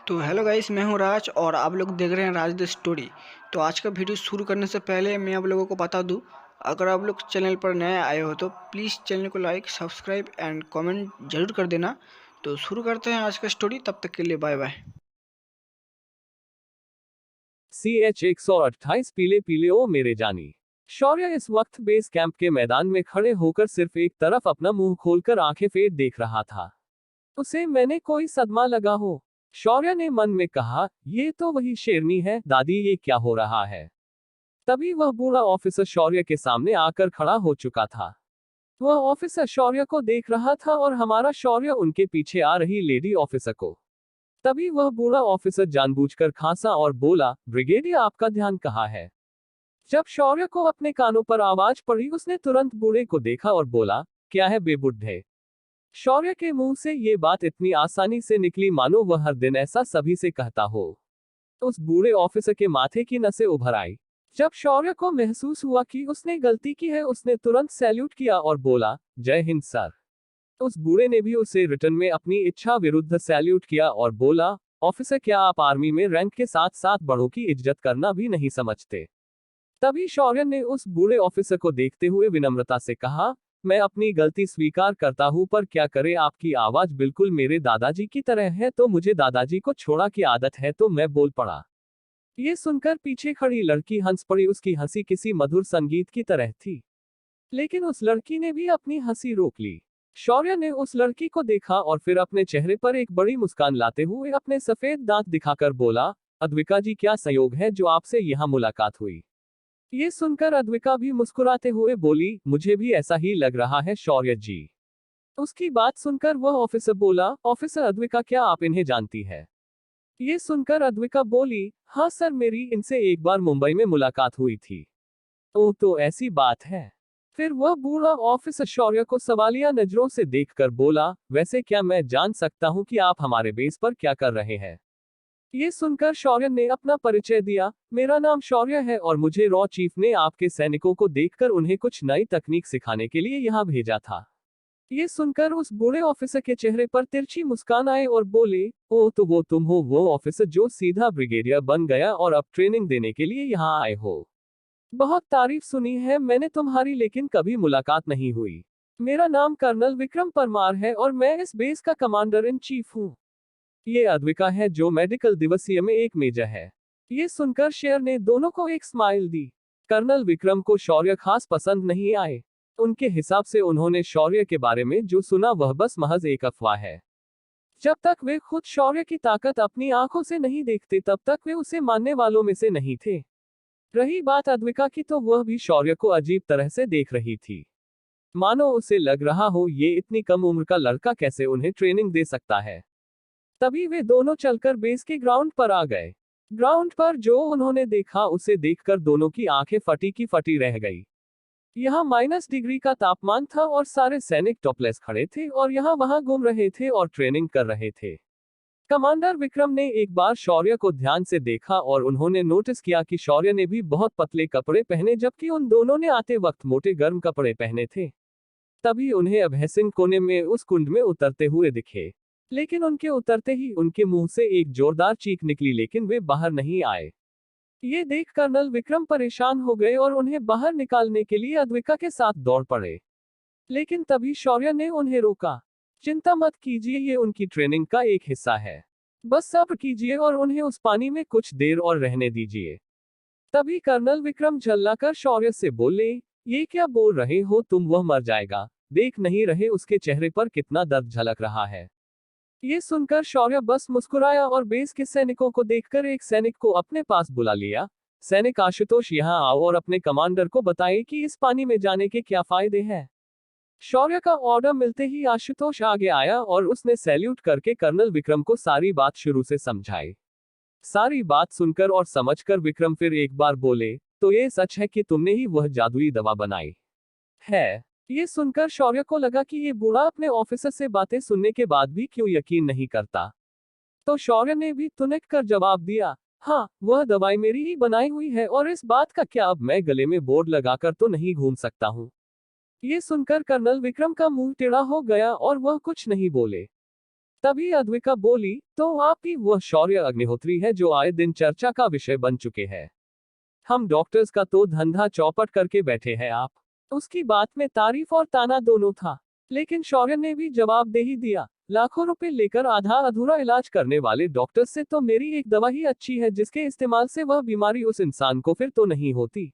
तो hello guys, मैं हूं राज और आप लोग देख रहे हैं राज द स्टोरी। तो आज का वीडियो शुरू करने से पहले मैं आप लोगों को बता दूं, अगर आप लोग चैनल पर नए आए हो तो प्लीज़ चैनल को लाइक सब्सक्राइब एंड कमेंट जरूर कर देना। तो शुरू करते हैं आज का स्टोरी, तब तक के लिए बाय बाय। CH-128 पीले पीले ओ मेरे जानी। शौर्य इस वक्त बेस कैंप के मैदान में खड़े होकर सिर्फ एक तरफ अपना मुंह खोलकर आंखें फेर देख रहा था। उसे मैंने कोई सदमा लगा हो। शौर्य ने मन में कहा, ये तो वही शेरनी है, दादी ये क्या हो रहा है। तभी वह बूढ़ा ऑफिसर शौर्य के सामने आकर खड़ा हो चुका था। वह ऑफिसर शौर्य को देख रहा था और हमारा शौर्य उनके पीछे आ रही लेडी ऑफिसर को। तभी वह बूढ़ा ऑफिसर जानबूझकर खांसा और बोला, ब्रिगेडियर आपका ध्यान कहाँ है। जब शौर्य को अपने कानों पर आवाज पड़ी उसने तुरंत बूढ़े को देखा और बोला, क्या है बेबुढ़े। शौर्य के मुंह से ये बात इतनी आसानी से निकली मानो वह हर दिन ऐसा सभी से कहता हो। उस बूढ़े ऑफिसर के माथे की नसें उभर आई। जब शौर्य को महसूस हुआ कि उसने गलती की है उसने तुरंत सैल्यूट किया और बोला, जय हिंद सर। उस बूढ़े ने भी उसे रिटर्न में अपनी इच्छा विरुद्ध सैल्यूट किया और बोला, ऑफिसर क्या आप आर्मी में रैंक के साथ साथ बड़ों की इज्जत करना भी नहीं समझते। तभी शौर्य ने उस बूढ़े ऑफिसर को देखते हुए विनम्रता से कहा, मैं अपनी गलती स्वीकार करता हूं पर क्या करे आपकी आवाज बिल्कुल मेरे दादाजी की तरह है तो मुझे दादाजी को छोड़ा की आदत है तो मैं बोल पड़ा। ये सुनकर पीछे खड़ी लड़की हंस पड़ी। उसकी हंसी किसी मधुर संगीत की तरह थी। लेकिन उस लड़की ने भी अपनी हंसी रोक ली। शौर्य ने उस लड़की को देखा और फिर अपने चेहरे पर एक बड़ी मुस्कान लाते हुए अपने सफेद दांत दिखाकर बोला, अद्विका जी क्या संयोग है जो आपसे यहाँ मुलाकात हुई। ये सुनकर अद्विका भी मुस्कुराते हुए बोली, मुझे भी ऐसा ही लग रहा है शौर्य जी। उसकी बात सुनकर वह ऑफिसर बोला, ऑफिसर अद्विका क्या आप इन्हें जानती है। ये सुनकर अद्विका बोली, हाँ सर मेरी इनसे एक बार मुंबई में मुलाकात हुई थी। ओह तो ऐसी बात है। फिर वह बूढ़ा ऑफिसर शौर्य को सवालिया नजरों से देखकर बोला, वैसे क्या मैं जान सकता हूं कि आप हमारे बेस पर क्या कर रहे हैं। ये सुनकर शौर्य ने अपना परिचय दिया, मेरा नाम शौर्य है और मुझे रॉ चीफ ने आपके सैनिकों को देखकर उन्हें कुछ नई तकनीक सिखाने के लिए यहाँ भेजा था। ये सुनकर उस बूढ़े ऑफिसर के चेहरे पर तिरछी मुस्कान आए और बोले, ओह तो वो तुम हो वो ऑफिसर जो सीधा ब्रिगेडियर बन गया और अब ट्रेनिंग देने के लिए यहाँ आए हो। बहुत तारीफ सुनी है मैंने तुम्हारी लेकिन कभी मुलाकात नहीं हुई। मेरा नाम कर्नल विक्रम परमार है और मैं इस बेस का कमांडर इन चीफ हूँ। ये अद्विका है जो मेडिकल दिवसीय में एक मेजर है। ये सुनकर शेर ने दोनों को एक स्माइल दी। कर्नल विक्रम को शौर्य खास पसंद नहीं आए। उनके हिसाब से उन्होंने शौर्य के बारे में जो सुना वह बस महज एक अफवाह है। जब तक वे खुद शौर्य की ताकत अपनी आंखों से नहीं देखते तब तक वे उसे मानने वालों में से नहीं थे। रही बात अद्विका की तो वह भी शौर्य को अजीब तरह से देख रही थी। मानो उसे लग रहा हो ये इतनी कम उम्र का लड़का कैसे उन्हें ट्रेनिंग दे सकता है। तभी वे दोनों चलकर बेस के ग्राउंड पर आ गए। ग्राउंड पर जो उन्होंने देखा उसे देखकर दोनों की आंखें फटी की फटी रह गई। यहाँ -डिग्री का तापमान था और सारे सैनिक टॉपलेस खड़े थे और यहाँ वहां घूम रहे थे और ट्रेनिंग कर रहे थे। कमांडर विक्रम ने एक बार शौर्य को ध्यान से देखा और उन्होंने नोटिस किया कि शौर्य ने भी बहुत पतले कपड़े पहने जबकि उन दोनों ने आते वक्त मोटे गर्म कपड़े पहने थे। तभी उन्हें अभयसिंह कोने में उस कुंड में उतरते हुए दिखे। लेकिन उनके उतरते ही उनके मुंह से एक जोरदार चीख निकली लेकिन वे बाहर नहीं आए। ये देख कर्नल विक्रम परेशान हो गए और उन्हें बाहर निकालने के लिए अद्विका के साथ दौड़ पड़े। लेकिन तभी शौर्य ने उन्हें रोका। चिंता मत कीजिए ये उनकी ट्रेनिंग का एक हिस्सा है। बस सब्र कीजिए और उन्हें उस पानी में कुछ देर और रहने दीजिए। तभी कर्नल विक्रम झल्लाकर शौर्य से बोले, ये क्या बोल रहे हो तुम, वह मर जाएगा। देख नहीं रहे उसके चेहरे पर कितना दर्द झलक रहा है। ये सुनकर शौर्य बस मुस्कुराया और बेस के सैनिकों को देखकर एक सैनिक को अपने पास बुला लिया। सैनिक आशुतोष यहाँ आओ और अपने कमांडर को बताए कि इस पानी में जाने के क्या फायदे हैं। शौर्य का ऑर्डर मिलते ही आशुतोष आगे आया और उसने सैल्यूट करके कर्नल विक्रम को सारी बात शुरू से समझाई। सारी बात सुनकर और समझकर विक्रम फिर एक बार बोले, तो ये सच है कि तुमने ही वह जादुई दवा बनाई है। ये सुनकर शौर्य को लगा कि ये बूढ़ा अपने ऑफिसर से बातें सुनने के बाद भी क्यों यकीन नहीं करता। तो शौर्य ने भी तुनक कर जवाब दिया, हाँ वह दवाई मेरी ही बनाई हुई है और इस बात का क्या अब मैं गले में बोर्ड लगाकर तो नहीं घूम सकता हूँ। ये सुनकर कर्नल विक्रम का मुंह टेढ़ा हो गया और वह कुछ नहीं बोले। तभी अद्विका बोली, तो आप ही वह शौर्य अग्निहोत्री है जो आए दिन चर्चा का विषय बन चुके हैं। हम डॉक्टर्स का तो धंधा चौपट करके बैठे हैं आप। उसकी बात में तारीफ और ताना दोनों था, लेकिन शौर्य ने भी जवाब दे ही दिया, लाखों रुपए लेकर आधा अधूरा इलाज करने वाले डॉक्टर से तो मेरी एक दवा ही अच्छी है जिसके इस्तेमाल से वह बीमारी उस इंसान को फिर तो नहीं होती।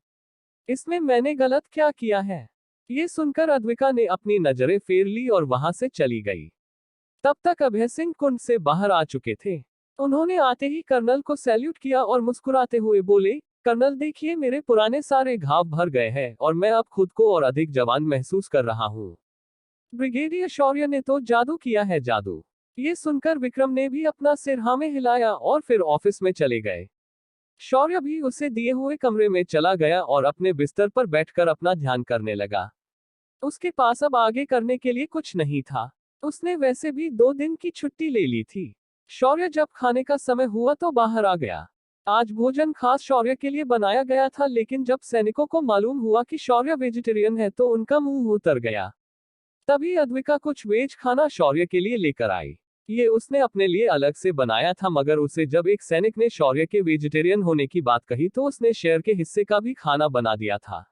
इसमें मैंने गलत क्या किया है? ये सुनकर अद्विका ने अपनी नजरें फेर ली और वहां से चली गई। तब तक अभय सिंह कुंड से बाहर आ चुके थे। उन्होंने आते ही कर्नल को सैल्यूट किया और मुस्कुराते हुए बोले, कर्नल देखिए मेरे पुराने सारे घाव भर गए हैं और मैं अब खुद को और अधिक जवान महसूस कर रहा हूँ। ब्रिगेडियर शौर्य ने तो जादू किया है जादू। ये सुनकर विक्रम ने भी अपना सिर हाँ में हिलाया और फिर ऑफिस में चले गए। शौर्य भी उसे दिए हुए कमरे में चला गया और अपने बिस्तर पर बैठकर अपना ध्यान करने लगा। उसके पास अब आगे करने के लिए कुछ नहीं था। उसने वैसे भी 2 दिन की छुट्टी ले ली थी। शौर्य जब खाने का समय हुआ तो बाहर आ गया। आज भोजन खास शौर्य के लिए बनाया गया था, लेकिन जब सैनिकों को मालूम हुआ कि शौर्य वेजिटेरियन है तो उनका मुंह उतर गया। तभी अद्विका कुछ वेज खाना शौर्य के लिए लेकर आई। ये उसने अपने लिए अलग से बनाया था, मगर उसे जब एक सैनिक ने शौर्य के वेजिटेरियन होने की बात कही तो उसने शेयर के हिस्से का भी खाना बना दिया था।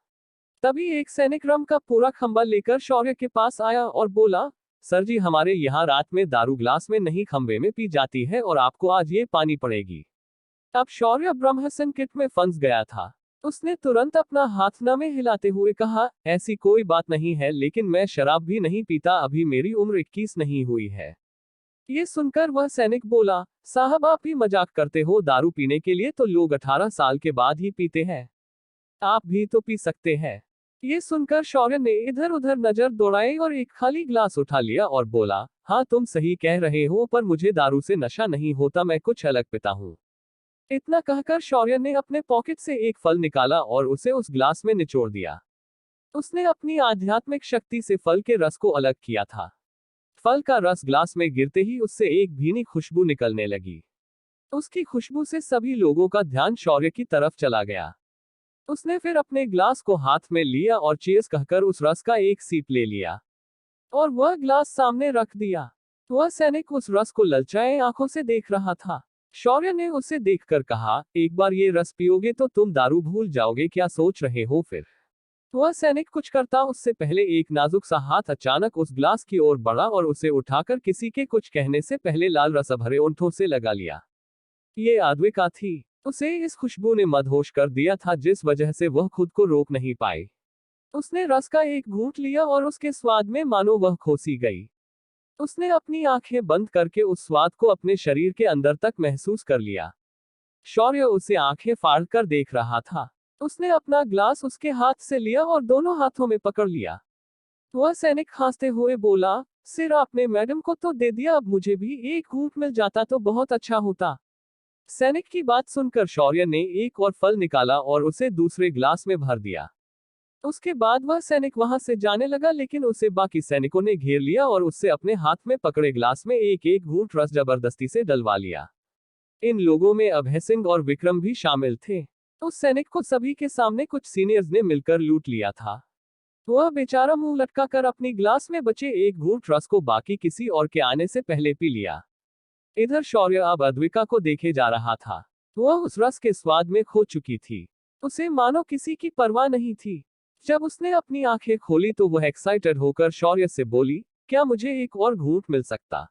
तभी एक सैनिक रम का पूरा खंबा लेकर शौर्य के पास आया और बोला, सर जी हमारे यहाँ रात में दारू ग्लास में नहीं खंबे में पी जाती है और आपको आज ये पानी पड़ेगी। अब शौर्य ब्रह्म संकट में फंस गया था। उसने तुरंत अपना हाथ न में हिलाते हुए कहा, ऐसी कोई बात नहीं है, लेकिन मैं शराब भी नहीं पीता, अभी मेरी उम्र 21 नहीं हुई है। ये सुनकर वह सैनिक बोला, साहब आप ही मजाक करते हो, दारू पीने के लिए तो लोग 18 साल के बाद ही पीते हैं। आप भी तो पी सकते हैं। ये सुनकर शौर्य ने इधर उधर नजर दौड़ाई और एक खाली ग्लास उठा लिया और बोला, हाँ तुम सही कह रहे हो, पर मुझे दारू से नशा नहीं होता, मैं कुछ अलग पीता हूँ। इतना कहकर शौर्य ने अपने पॉकेट से एक फल निकाला और उसे उस ग्लास में निचोड़ दिया। उसने अपनी आध्यात्मिक शक्ति से फल के रस को अलग किया था। फल का रस ग्लास में गिरते ही उससे एक भीनी खुशबू निकलने लगी। उसकी खुशबू से सभी लोगों का ध्यान शौर्य की तरफ चला गया। उसने फिर अपने ग्लास को हाथ में लिया और चीयर्स कहकर उस रस का एक सीप ले लिया और वह ग्लास सामने रख दिया। वह सैनिक उस रस को ललचाए आंखों से देख रहा था। शौर्य ने उसे देखकर कहा, एक बार ये रस पियोगे तो तुम दारू भूल जाओगे, क्या सोच रहे हो फिर? वह सैनिक कुछ करता उससे पहले एक नाजुक सा हाथ अचानक उस ग्लास की ओर बढ़ा और उसे उठाकर किसी के कुछ कहने से पहले लाल रस भरे ओंठों से लगा लिया। ये अद्विका थी। उसे इस खुशबू ने मदहोश कर दिया था जिस वजह से वह खुद को रोक नहीं पाई। उसने रस का एक घूंट लिया और उसके स्वाद में मानो वह खोसी गई। उसने अपनी आंखें बंद करके उस स्वाद को अपने शरीर के अंदर तक महसूस कर लिया। शौर्य उसे आंखें फाड़ कर देख रहा था। उसने अपना ग्लास उसके हाथ से लिया और दोनों हाथों में पकड़ लिया। वह सैनिक हंसते हुए बोला, सिर आपने मैडम को तो दे दिया, अब मुझे भी एक घूंट मिल जाता तो बहुत अच्छा होता। सैनिक की बात सुनकर शौर्य ने एक और फल निकाला और उसे दूसरे ग्लास में भर दिया। उसके बाद वह सैनिक वहां से जाने लगा, लेकिन उसे बाकी सैनिकों ने घेर लिया और उससे अपने हाथ में पकड़े ग्लास में एक एक घूंट रस जबरदस्ती से डलवा लिया। इन लोगों में अभय सिंह और विक्रम भी शामिल थे। उस सैनिक को सभी के सामने कुछ सीनियर्स ने मिलकर लूट लिया था। वह बेचारा मुंह लटकाकर अपनी ग्लास में बचे एक घूंट रस को बाकी किसी और के आने से पहले पी लिया। इधर शौर्य अब अद्विका को देखे जा रहा था। वह उस रस के स्वाद में खो चुकी थी। उसे मानो किसी की परवाह नहीं थी। जब उसने अपनी आंखें खोली तो वह एक्साइटेड होकर शौर्य से बोली, क्या मुझे एक और घूंट मिल सकता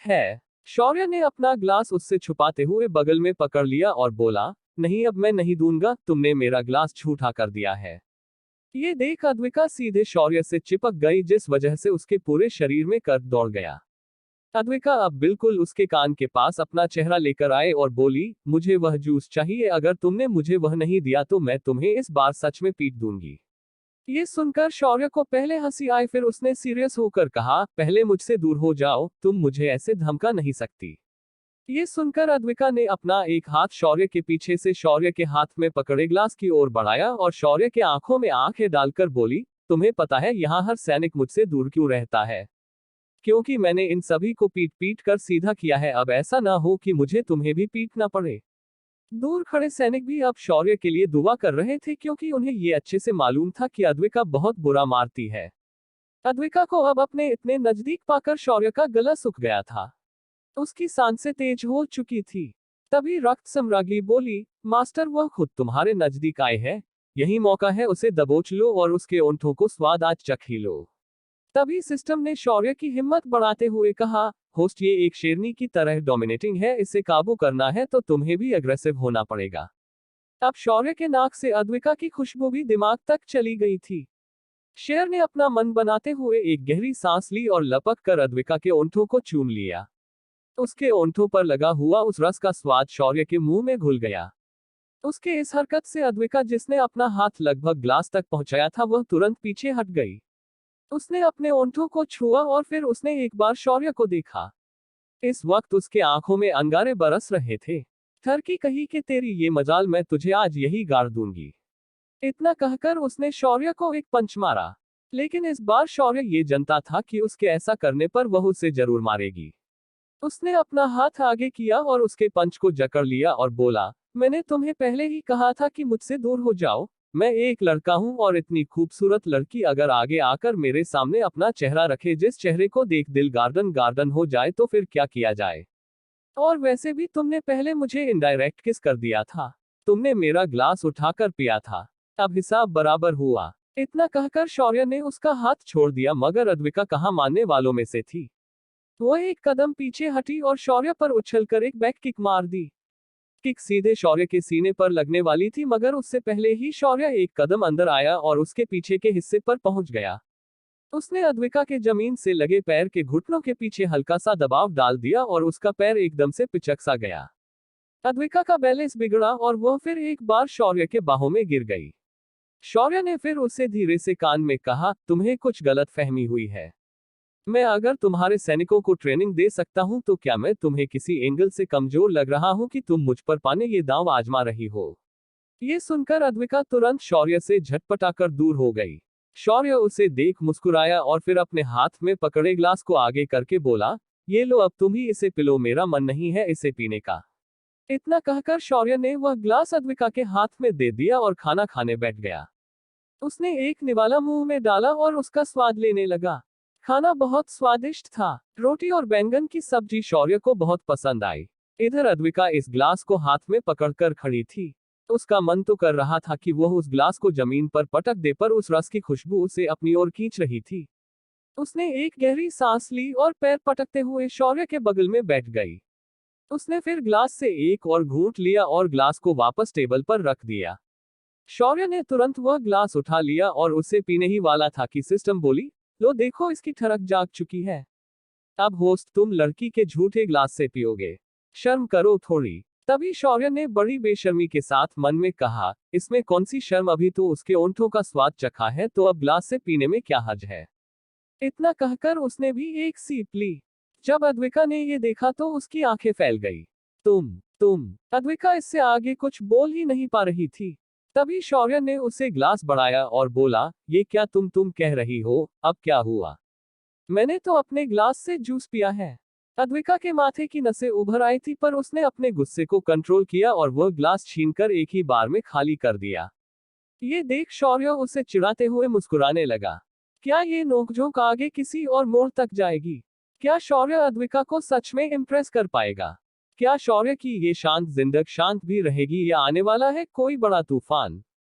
है? शौर्य ने अपना ग्लास उससे छुपाते हुए बगल में पकड़ लिया और बोला, नहीं अब मैं नहीं दूंगा, तुमने मेरा ग्लास झूठा कर दिया है। ये देख अद्विका सीधे शौर्य से चिपक गई, जिस वजह से उसके पूरे शरीर में कर्क दौड़ गया। अद्विका अब बिल्कुल उसके कान के पास अपना चेहरा लेकर आए और बोली, मुझे वह जूस चाहिए, अगर तुमने मुझे वह नहीं दिया तो मैं तुम्हें इस बार सच में पीट दूंगी। ये सुनकर शौर्य को पहले हंसी आई, फिर उसने सीरियस होकर कहा, पहले मुझसे दूर हो जाओ, तुम मुझे ऐसे धमका नहीं सकती। ये सुनकर अद्विका ने अपना एक हाथ शौर्य के पीछे से शौर्य के हाथ में पकड़े ग्लास की ओर बढ़ाया और शौर्य के आंखों में आंखें डालकर बोली, तुम्हें पता है यहाँ हर सैनिक मुझसे दूर क्यों रहता है? क्योंकि मैंने इन सभी को पीट पीट कर सीधा किया है, अब ऐसा ना हो कि मुझे तुम्हें भी पीटना पड़े। दूर खड़े सैनिक भी अब शौर्य के लिए दुआ कर रहे थे, क्योंकि उन्हें ये अच्छे से मालूम था कि अद्विका बहुत बुरा मारती है। अद्विका को अब अपने इतने नजदीक पाकर शौर्य का गला सूख गया था। उसकी सांसें तेज हो चुकी थी। तभी रक्त सम्राज्ञी बोली, मास्टर वह खुद तुम्हारे नजदीक आए हैं, यही मौका है, उसे दबोच लो और उसके ओंठों को स्वाद आज चख ही लो। तभी सिस्टम ने शौर्य की हिम्मत बढ़ाते हुए कहा, होस्ट ये एक शेरनी की तरह डोमिनेटिंग है, इसे काबू करना है तो तुम्हें भी अग्रेसिव होना पड़ेगा। अब शौर्य के नाक से अद्विका की खुशबू भी दिमाग तक चली गई थी। शेर ने अपना मन बनाते हुए एक गहरी सांस ली और लपक कर अद्विका के ओंठों को चूम लिया। उसके ओंठों पर लगा हुआ उस रस का स्वाद शौर्य के मुंह में घुल गया। उसके इस हरकत से अद्विका, जिसने अपना हाथ लगभग ग्लास तक पहुंचाया था, वह तुरंत पीछे हट गई। उसने अपने ओंठों को छुआ और फिर उसने एक बार शौर्य को देखा। इस वक्त उसके आंखों में अंगारे बरस रहे थे। ठरकी कही कि तेरी ये मजाल, मैं तुझे आज यही गाड़ दूंगी। इतना कहकर उसने शौर्य को एक पंच मारा। लेकिन इस बार शौर्य ये जानता था कि उसके ऐसा करने पर वह उसे जरूर मारेगी। उसने अपना हाथ आगे किया और उसके पंच को जकड़ लिया और बोला, मैंने तुम्हें पहले ही कहा था कि मुझसे दूर हो जाओ। मैं एक लड़का हूं और इतनी खूबसूरत लड़की अगर आगे आकर मेरे सामने अपना चेहरा रखे, जिस चेहरे को देख दिल गार्डन गार्डन हो जाए, तो फिर क्या किया जाए। और वैसे भी तुमने पहले मुझे इनडायरेक्ट किस कर दिया था। तुमने मेरा ग्लास उठाकर पिया था। अब हिसाब बराबर हुआ। इतना कहकर शौर्य ने उसका हाथ छोड़ दिया, मगर अद्विका कहाँ मानने वालों में से थी। वह एक कदम पीछे हटी और शौर्य पर उछलकर एक बैक किक मार दी। किक सीधे शौर्य के सीने पर लगने वाली थी, मगर उससे पहले ही शौर्य एक कदम अंदर आया और उसके पीछे के हिस्से पर पहुंच गया। उसने अद्विका के जमीन से लगे पैर के घुटनों के पीछे हल्का सा दबाव डाल दिया और उसका पैर एकदम से पिचक सा गया। अद्विका का बैलेंस बिगड़ा और वह फिर एक बार शौर्य के बाहों में गिर गई। शौर्य ने फिर उसे धीरे से कान में कहा, तुम्हें कुछ गलत फहमी हुई है। मैं अगर तुम्हारे सैनिकों को ट्रेनिंग दे सकता हूं तो क्या मैं तुम्हें किसी एंगल से कमजोर लग रहा हूं कि तुम मुझ पर पाने ये दांव आजमा रही हो। ये सुनकर अद्विका तुरंत शौर्य से झटपटाकर दूर हो गई। शौर्य उसे देख मुस्कुराया और फिर अपने हाथ में पकड़े ग्लास को आगे करके बोला, ये लो, अब तुम ही इसे पिलो, मेरा मन नहीं है इसे पीने का। इतना कहकर शौर्य ने वह ग्लास अद्विका के हाथ में दे दिया और खाना खाने बैठ गया। उसने एक निवाला मुंह में डाला और उसका स्वाद लेने लगा। खाना बहुत स्वादिष्ट था। रोटी और बैंगन की सब्जी शौर्य को बहुत पसंद आई। इधर अद्विका इस ग्लास को हाथ में पकड़कर खड़ी थी। उसका मन तो कर रहा था कि वह उस ग्लास को जमीन पर पटक दे, पर उस रस की खुशबू उसे अपनी ओर खींच रही थी। उसने एक गहरी सांस ली और पैर पटकते हुए शौर्य के बगल में बैठ गई। उसने फिर ग्लास से एक और घूंट लिया और ग्लास को वापस टेबल पर रख दिया। शौर्य ने तुरंत वह ग्लास उठा लिया और उसे पीने ही वाला था कि सिस्टम बोली, लो देखो, इसकी ठरक जाग चुकी है। अब होस्ट, तुम लड़की के झूठे ग्लास से पियोगे। शर्म करो थोड़ी। तभी शौर्य ने बड़ी बेशर्मी के साथ मन में कहा, इसमें कौन सी शर्म, अभी तो उसके ओंठों का स्वाद चखा है, तो अब ग्लास से पीने में क्या हर्ज है। इतना कहकर उसने भी एक सीप ली। जब अद्विका ने ये देखा तो उसकी आंखें फैल गई। तुम अद्विका इससे आगे कुछ बोल ही नहीं पा रही थी। तभी शौर्य ने उसे ग्लास बढ़ाया और बोला, ये क्या तुम कह रही हो, अब क्या हुआ। मैंने तो अपने ग्लास से जूस पिया है। अद्विका के माथे की नसें उभर आई थी, पर उसने अपने गुस्से को कंट्रोल किया और वह ग्लास छीनकर एक ही बार में खाली कर दिया। ये देख शौर्य उसे चिढ़ाते हुए मुस्कुराने लगा। क्या ये नोकझोंक आगे किसी और मोड़ तक जाएगी। क्या शौर्य अद्विका को सच में इम्प्रेस कर पाएगा। क्या शौर्य की ये शांत जिंदगी शांत भी रहेगी या आने वाला है कोई बड़ा तूफान।